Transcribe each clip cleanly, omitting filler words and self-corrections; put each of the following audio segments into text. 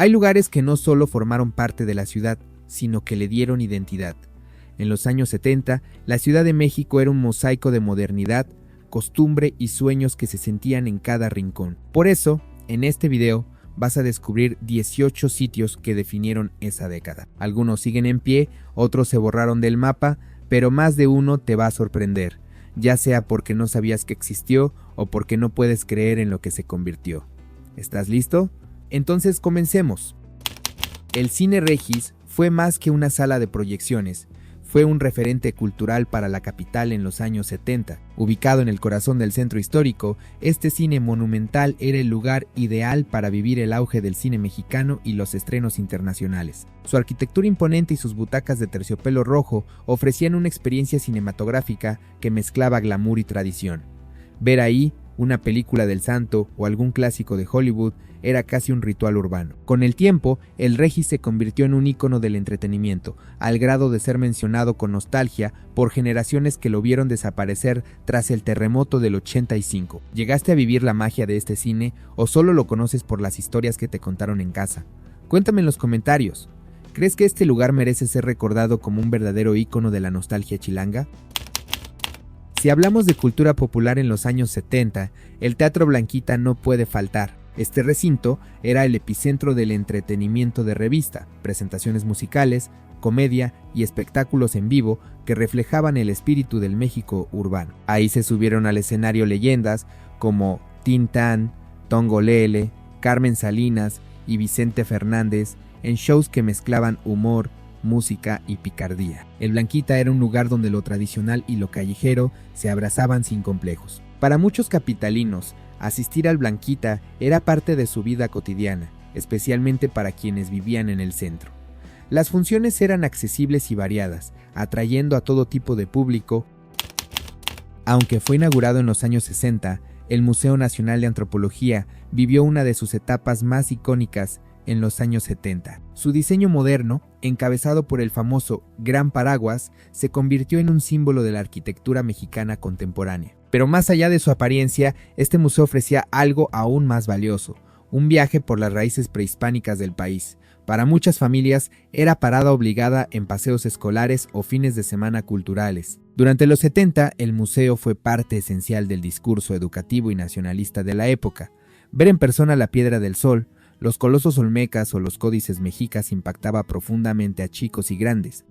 Hay lugares que no solo formaron parte de la ciudad, sino que le dieron identidad. En los años 70, la Ciudad de México era un mosaico de modernidad, costumbre y sueños que se sentían en cada rincón. Por eso, en este video, vas a descubrir 18 sitios que definieron esa década. Algunos siguen en pie, otros se borraron del mapa, pero más de uno te va a sorprender, ya sea porque no sabías que existió o porque no puedes creer en lo que se convirtió. ¿Estás listo? Entonces comencemos. El Cine Regis fue más que una sala de proyecciones. Fue un referente cultural para la capital en los años 70. Ubicado en el corazón del centro histórico, este cine monumental era el lugar ideal para vivir el auge del cine mexicano y los estrenos internacionales. Su arquitectura imponente y sus butacas de terciopelo rojo ofrecían una experiencia cinematográfica que mezclaba glamour y tradición. Ver ahí una película del Santo o algún clásico de Hollywood era casi un ritual urbano. Con el tiempo, el Regis se convirtió en un ícono del entretenimiento, al grado de ser mencionado con nostalgia por generaciones que lo vieron desaparecer tras el terremoto del 85. ¿Llegaste a vivir la magia de este cine o solo lo conoces por las historias que te contaron en casa? Cuéntame en los comentarios. ¿Crees que este lugar merece ser recordado como un verdadero ícono de la nostalgia chilanga? Si hablamos de cultura popular en los años 70, el Teatro Blanquita no puede faltar. Este recinto era el epicentro del entretenimiento de revista, presentaciones musicales, comedia y espectáculos en vivo que reflejaban el espíritu del México urbano. Ahí se subieron al escenario leyendas como Tintán, Tongolele, Carmen Salinas y Vicente Fernández en shows que mezclaban humor, música y picardía. El Blanquita era un lugar donde lo tradicional y lo callejero se abrazaban sin complejos. Para muchos capitalinos, asistir al Blanquita era parte de su vida cotidiana, especialmente para quienes vivían en el centro. Las funciones eran accesibles y variadas, atrayendo a todo tipo de público. Aunque fue inaugurado en los años 60, el Museo Nacional de Antropología vivió una de sus etapas más icónicas en los años 70. Su diseño moderno, encabezado por el famoso Gran Paraguas, se convirtió en un símbolo de la arquitectura mexicana contemporánea. Pero más allá de su apariencia, este museo ofrecía algo aún más valioso, un viaje por las raíces prehispánicas del país. Para muchas familias era parada obligada en paseos escolares o fines de semana culturales. Durante los 70, el museo fue parte esencial del discurso educativo y nacionalista de la época. Ver en persona la Piedra del Sol, los colosos olmecas o los códices mexicas impactaba profundamente a chicos y grandes.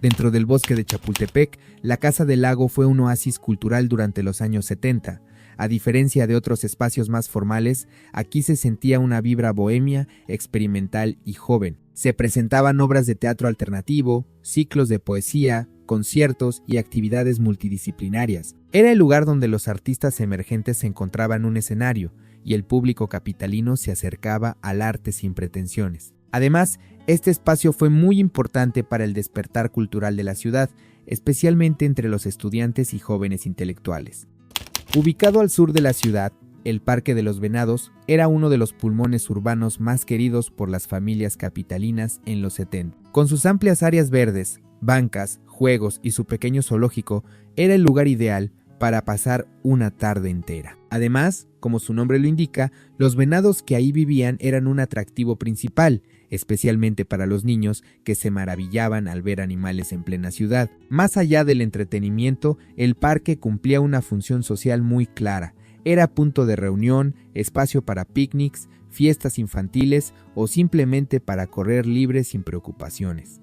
Dentro del bosque de Chapultepec, la Casa del Lago fue un oasis cultural durante los años 70. A diferencia de otros espacios más formales, aquí se sentía una vibra bohemia, experimental y joven. Se presentaban obras de teatro alternativo, ciclos de poesía, conciertos y actividades multidisciplinarias. Era el lugar donde los artistas emergentes se encontraban en un escenario y el público capitalino se acercaba al arte sin pretensiones. Además, este espacio fue muy importante para el despertar cultural de la ciudad, especialmente entre los estudiantes y jóvenes intelectuales. Ubicado al sur de la ciudad, el Parque de los Venados era uno de los pulmones urbanos más queridos por las familias capitalinas en los 70. Con sus amplias áreas verdes, bancas, juegos y su pequeño zoológico, era el lugar ideal para pasar una tarde entera. Además, como su nombre lo indica, los venados que ahí vivían eran un atractivo principal, especialmente para los niños que se maravillaban al ver animales en plena ciudad. Más allá del entretenimiento, el parque cumplía una función social muy clara. Era punto de reunión, espacio para picnics, fiestas infantiles o simplemente para correr libre sin preocupaciones.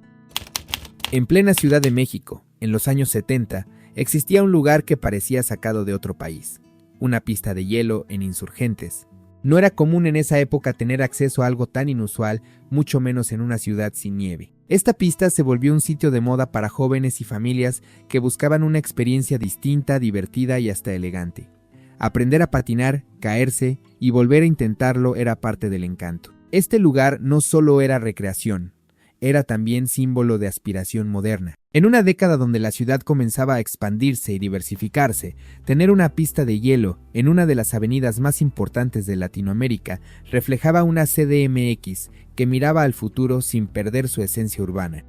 En plena Ciudad de México, en los años 70, existía un lugar que parecía sacado de otro país, una pista de hielo en Insurgentes. No era común en esa época tener acceso a algo tan inusual, mucho menos en una ciudad sin nieve. Esta pista se volvió un sitio de moda para jóvenes y familias que buscaban una experiencia distinta, divertida y hasta elegante. Aprender a patinar, caerse y volver a intentarlo era parte del encanto. Este lugar no solo era recreación, era también símbolo de aspiración moderna. En una década donde la ciudad comenzaba a expandirse y diversificarse, tener una pista de hielo en una de las avenidas más importantes de Latinoamérica reflejaba una CDMX que miraba al futuro sin perder su esencia urbana.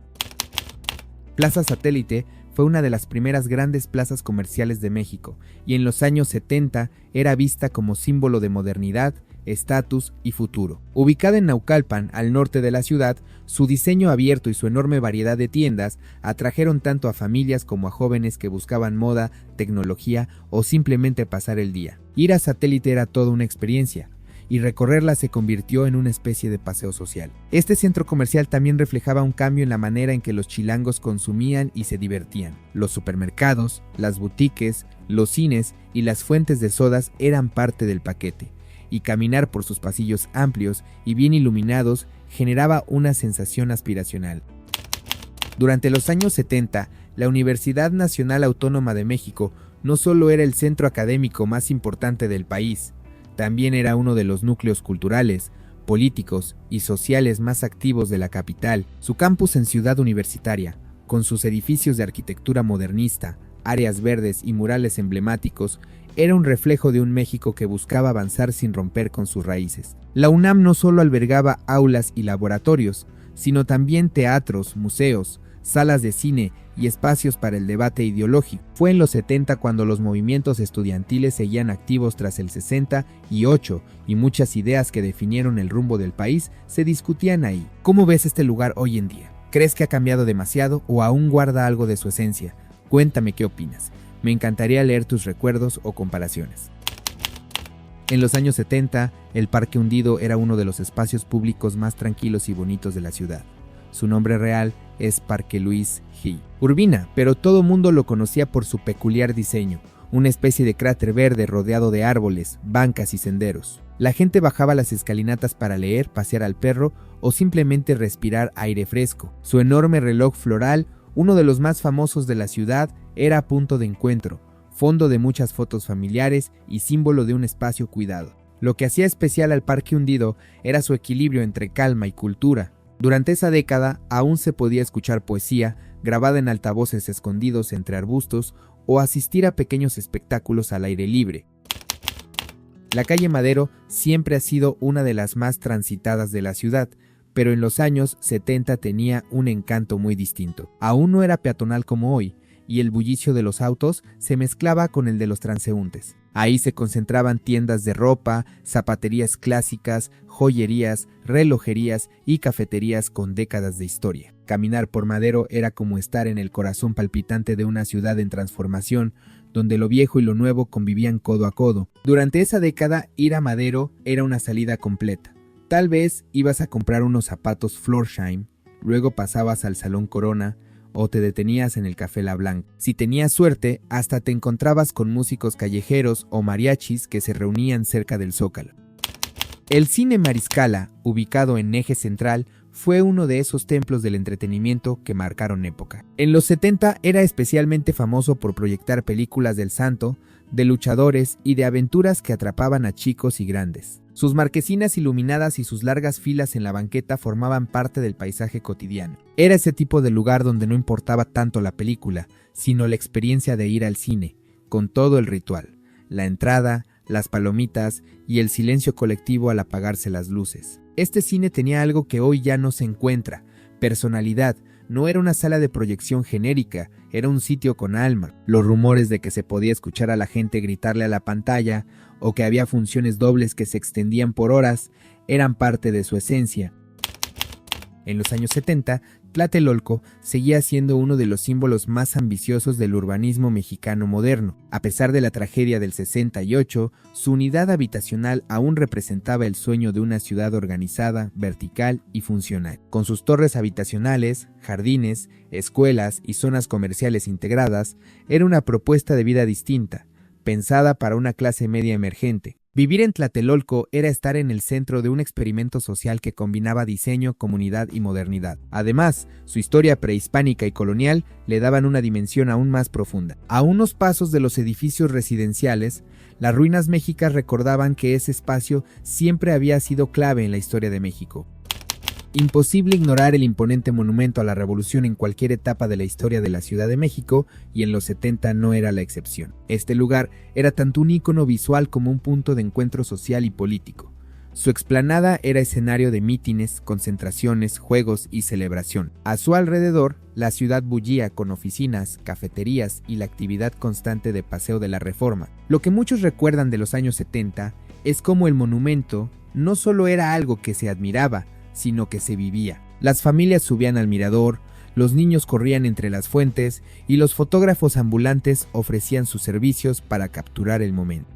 Plaza Satélite fue una de las primeras grandes plazas comerciales de México y en los años 70 era vista como símbolo de modernidad estatus y futuro. Ubicada en Naucalpan, al norte de la ciudad, su diseño abierto y su enorme variedad de tiendas atrajeron tanto a familias como a jóvenes que buscaban moda, tecnología o simplemente pasar el día. Ir a Satélite era toda una experiencia, y recorrerla se convirtió en una especie de paseo social. Este centro comercial también reflejaba un cambio en la manera en que los chilangos consumían y se divertían. Los supermercados, las boutiques, los cines y las fuentes de sodas eran parte del paquete, y caminar por sus pasillos amplios y bien iluminados generaba una sensación aspiracional. Durante los años 70, la Universidad Nacional Autónoma de México no solo era el centro académico más importante del país, también era uno de los núcleos culturales, políticos y sociales más activos de la capital. Su campus en Ciudad Universitaria, con sus edificios de arquitectura modernista, áreas verdes y murales emblemáticos, era un reflejo de un México que buscaba avanzar sin romper con sus raíces. La UNAM no solo albergaba aulas y laboratorios, sino también teatros, museos, salas de cine y espacios para el debate ideológico. Fue en los 70 cuando los movimientos estudiantiles seguían activos tras el 68 y muchas ideas que definieron el rumbo del país se discutían ahí. ¿Cómo ves este lugar hoy en día? ¿Crees que ha cambiado demasiado o aún guarda algo de su esencia? Cuéntame qué opinas. Me encantaría leer tus recuerdos o comparaciones. En los años 70, el Parque Hundido era uno de los espacios públicos más tranquilos y bonitos de la ciudad. Su nombre real es Parque Luis G. Urbina, pero todo mundo lo conocía por su peculiar diseño, una especie de cráter verde rodeado de árboles, bancas y senderos. La gente bajaba las escalinatas para leer, pasear al perro o simplemente respirar aire fresco. Su enorme reloj floral, uno de los más famosos de la ciudad, era punto de encuentro, fondo de muchas fotos familiares y símbolo de un espacio cuidado. Lo que hacía especial al Parque Hundido era su equilibrio entre calma y cultura. Durante esa década aún se podía escuchar poesía grabada en altavoces escondidos entre arbustos o asistir a pequeños espectáculos al aire libre. La calle Madero siempre ha sido una de las más transitadas de la ciudad, pero en los años 70 tenía un encanto muy distinto. Aún no era peatonal como hoy, y el bullicio de los autos se mezclaba con el de los transeúntes. Ahí se concentraban tiendas de ropa, zapaterías clásicas, joyerías, relojerías y cafeterías con décadas de historia. Caminar por Madero era como estar en el corazón palpitante de una ciudad en transformación, donde lo viejo y lo nuevo convivían codo a codo. Durante esa década, ir a Madero era una salida completa. Tal vez ibas a comprar unos zapatos Florsheim, luego pasabas al Salón Corona, o te detenías en el Café La Blanca. Si tenías suerte, hasta te encontrabas con músicos callejeros o mariachis que se reunían cerca del Zócalo. El Cine Mariscala, ubicado en Eje Central, fue uno de esos templos del entretenimiento que marcaron época. En los 70 era especialmente famoso por proyectar películas del santo, de luchadores y de aventuras que atrapaban a chicos y grandes. Sus marquesinas iluminadas y sus largas filas en la banqueta formaban parte del paisaje cotidiano. Era ese tipo de lugar donde no importaba tanto la película, sino la experiencia de ir al cine, con todo el ritual, la entrada, las palomitas y el silencio colectivo al apagarse las luces. Este cine tenía algo que hoy ya no se encuentra: personalidad. No era una sala de proyección genérica, era un sitio con alma. Los rumores de que se podía escuchar a la gente gritarle a la pantalla o que había funciones dobles que se extendían por horas eran parte de su esencia. En los años 70, Tlatelolco seguía siendo uno de los símbolos más ambiciosos del urbanismo mexicano moderno. A pesar de la tragedia del 68, su unidad habitacional aún representaba el sueño de una ciudad organizada, vertical y funcional. Con sus torres habitacionales, jardines, escuelas y zonas comerciales integradas, era una propuesta de vida distinta, pensada para una clase media emergente. Vivir en Tlatelolco era estar en el centro de un experimento social que combinaba diseño, comunidad y modernidad. Además, su historia prehispánica y colonial le daban una dimensión aún más profunda. A unos pasos de los edificios residenciales, las ruinas méxicas recordaban que ese espacio siempre había sido clave en la historia de México. Imposible ignorar el imponente monumento a la Revolución en cualquier etapa de la historia de la Ciudad de México, y en los 70 no era la excepción. Este lugar era tanto un ícono visual como un punto de encuentro social y político. Su explanada era escenario de mítines, concentraciones, juegos y celebración. A su alrededor, la ciudad bullía con oficinas, cafeterías y la actividad constante de Paseo de la Reforma. Lo que muchos recuerdan de los años 70 es cómo el monumento, no solo era algo que se admiraba, sino que se vivía. Las familias subían al mirador, los niños corrían entre las fuentes y los fotógrafos ambulantes ofrecían sus servicios para capturar el momento.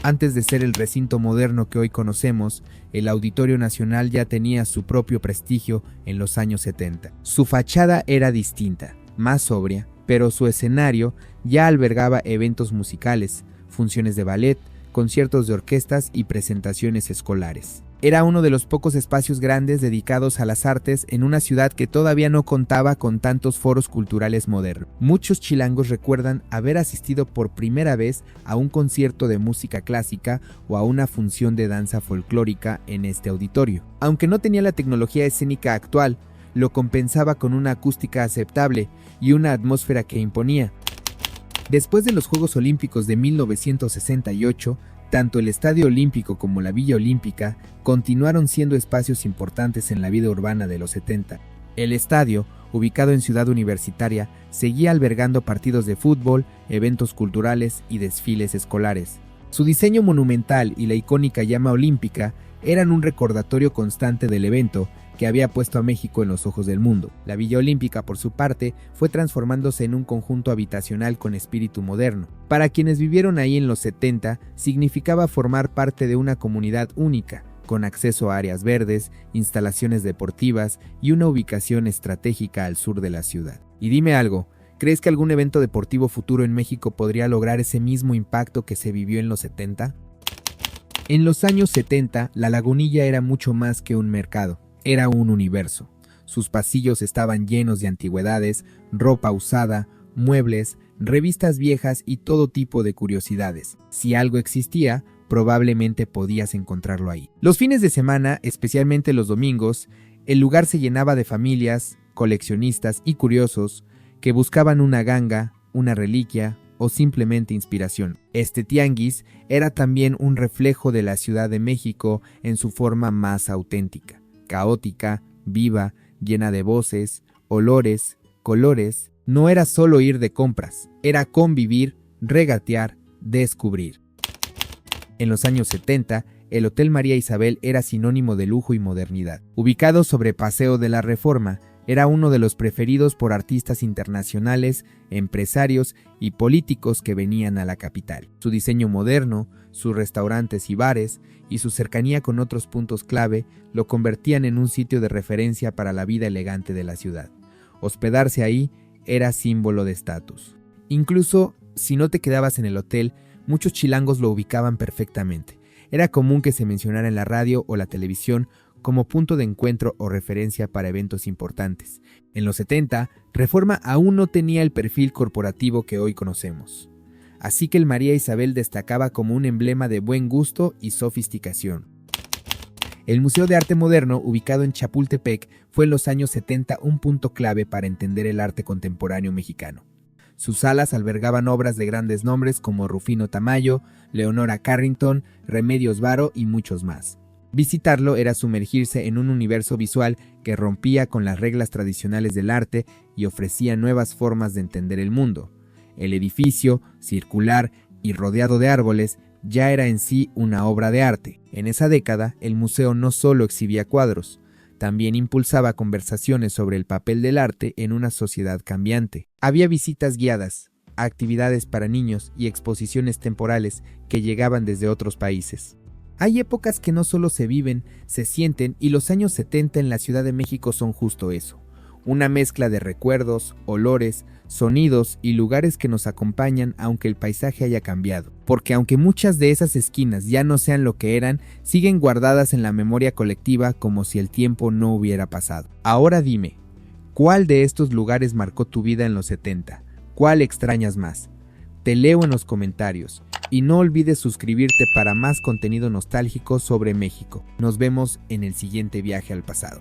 Antes de ser el recinto moderno que hoy conocemos, el Auditorio Nacional ya tenía su propio prestigio en los años 70. Su fachada era distinta, más sobria, pero su escenario ya albergaba eventos musicales, funciones de ballet, conciertos de orquestas y presentaciones escolares. Era uno de los pocos espacios grandes dedicados a las artes en una ciudad que todavía no contaba con tantos foros culturales modernos. Muchos chilangos recuerdan haber asistido por primera vez a un concierto de música clásica o a una función de danza folclórica en este auditorio. Aunque no tenía la tecnología escénica actual, lo compensaba con una acústica aceptable y una atmósfera que imponía. Después de los Juegos Olímpicos de 1968, tanto el Estadio Olímpico como la Villa Olímpica continuaron siendo espacios importantes en la vida urbana de los 70. El estadio, ubicado en Ciudad Universitaria, seguía albergando partidos de fútbol, eventos culturales y desfiles escolares. Su diseño monumental y la icónica llama olímpica eran un recordatorio constante del evento que había puesto a México en los ojos del mundo. La Villa Olímpica, por su parte, fue transformándose en un conjunto habitacional con espíritu moderno. Para quienes vivieron ahí en los 70, significaba formar parte de una comunidad única, con acceso a áreas verdes, instalaciones deportivas y una ubicación estratégica al sur de la ciudad. Y dime algo, ¿crees que algún evento deportivo futuro en México podría lograr ese mismo impacto que se vivió en los 70? En los años 70, La Lagunilla era mucho más que un mercado. Era un universo. Sus pasillos estaban llenos de antigüedades, ropa usada, muebles, revistas viejas y todo tipo de curiosidades. Si algo existía, probablemente podías encontrarlo ahí. Los fines de semana, especialmente los domingos, el lugar se llenaba de familias, coleccionistas y curiosos que buscaban una ganga, una reliquia o simplemente inspiración. Este tianguis era también un reflejo de la Ciudad de México en su forma más auténtica. Caótica, viva, llena de voces, olores, colores. No era solo ir de compras, era convivir, regatear, descubrir. En los años 70, el Hotel María Isabel era sinónimo de lujo y modernidad. Ubicado sobre Paseo de la Reforma, era uno de los preferidos por artistas internacionales, empresarios y políticos que venían a la capital. Su diseño moderno, sus restaurantes y bares, y su cercanía con otros puntos clave lo convertían en un sitio de referencia para la vida elegante de la ciudad. Hospedarse ahí era símbolo de estatus. Incluso si no te quedabas en el hotel, muchos chilangos lo ubicaban perfectamente. Era común que se mencionara en la radio o la televisión como punto de encuentro o referencia para eventos importantes. En los 70, Reforma aún no tenía el perfil corporativo que hoy conocemos. Así que el María Isabel destacaba como un emblema de buen gusto y sofisticación. El Museo de Arte Moderno, ubicado en Chapultepec, fue en los años 70 un punto clave para entender el arte contemporáneo mexicano. Sus salas albergaban obras de grandes nombres como Rufino Tamayo, Leonora Carrington, Remedios Varo y muchos más. Visitarlo era sumergirse en un universo visual que rompía con las reglas tradicionales del arte y ofrecía nuevas formas de entender el mundo. El edificio, circular y rodeado de árboles, ya era en sí una obra de arte. En esa década, el museo no solo exhibía cuadros, también impulsaba conversaciones sobre el papel del arte en una sociedad cambiante. Había visitas guiadas, actividades para niños y exposiciones temporales que llegaban desde otros países. Hay épocas que no solo se viven, se sienten, y los años 70 en la Ciudad de México son justo eso. Una mezcla de recuerdos, olores, sonidos y lugares que nos acompañan aunque el paisaje haya cambiado. Porque aunque muchas de esas esquinas ya no sean lo que eran, siguen guardadas en la memoria colectiva como si el tiempo no hubiera pasado. Ahora dime, ¿cuál de estos lugares marcó tu vida en los 70? ¿Cuál extrañas más? Te leo en los comentarios. Y no olvides suscribirte para más contenido nostálgico sobre México. Nos vemos en el siguiente viaje al pasado.